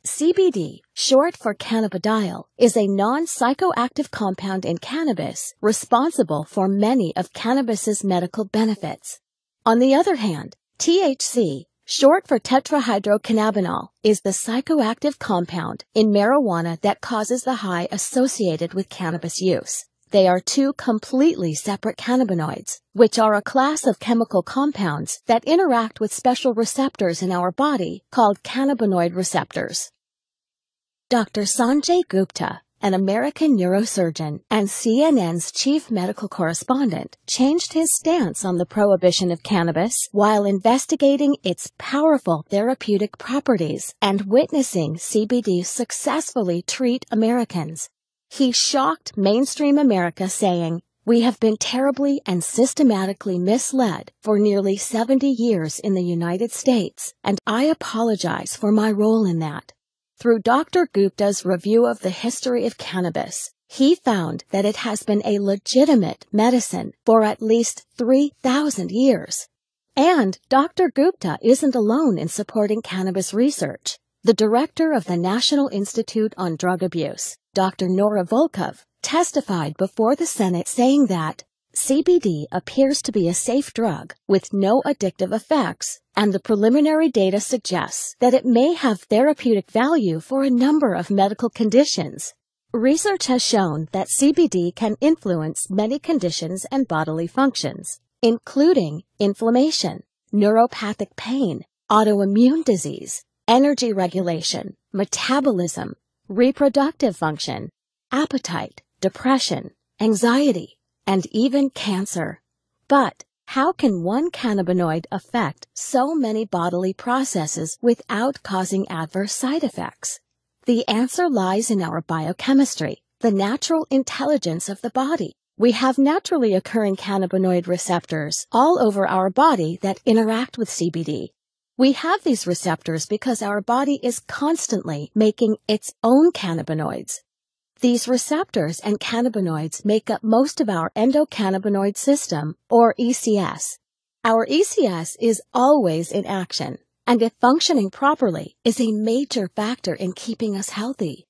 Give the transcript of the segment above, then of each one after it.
CBD, short for cannabidiol, is a non-psychoactive compound in cannabis responsible for many of cannabis's medical benefits. On the other hand, THC, short for tetrahydrocannabinol, is the psychoactive compound in marijuana that causes the high associated with cannabis use. They are two completely separate cannabinoids, which are a class of chemical compounds that interact with special receptors in our body called cannabinoid receptors. Dr. Sanjay Gupta, an American neurosurgeon and CNN's chief medical correspondent, changed his stance on the prohibition of cannabis while investigating its powerful therapeutic properties and witnessing CBD successfully treat Americans. He shocked mainstream America, saying, "We have been terribly and systematically misled for nearly 70 years in the United States, and I apologize for my role in that." Through Dr. Gupta's review of the history of cannabis, he found that it has been a legitimate medicine for at least 3,000 years. And Dr. Gupta isn't alone in supporting cannabis research. The director of the National Institute on Drug Abuse, Dr. Nora Volkov, testified before the Senate saying that CBD appears to be a safe drug with no addictive effects, and the preliminary data suggests that it may have therapeutic value for a number of medical conditions. Research has shown that CBD can influence many conditions and bodily functions, including inflammation, neuropathic pain, autoimmune disease, energy regulation, metabolism, reproductive function, appetite, depression, anxiety, and even cancer. But how can one cannabinoid affect so many bodily processes without causing adverse side effects? The answer lies in our biochemistry, the natural intelligence of the body. We have naturally occurring cannabinoid receptors all over our body that interact with CBD. We have these receptors because our body is constantly making its own cannabinoids. These receptors and cannabinoids make up most of our endocannabinoid system, or ECS. Our ECS is always in action, and if functioning properly, is a major factor in keeping us healthy.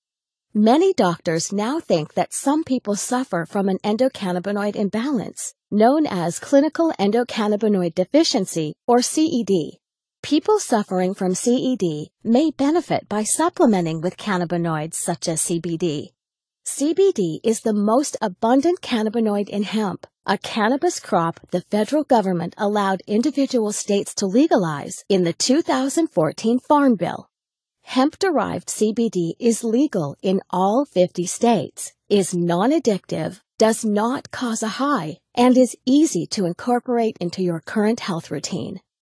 Many doctors now think that some people suffer from an endocannabinoid imbalance, known as clinical endocannabinoid deficiency, or CED. People suffering from CED may benefit by supplementing with cannabinoids such as CBD. CBD is the most abundant cannabinoid in hemp, a cannabis crop the federal government allowed individual states to legalize in the 2014 Farm Bill. Hemp-derived CBD is legal in all 50 states, is non-addictive, does not cause a high, and is easy to incorporate into your current health routine.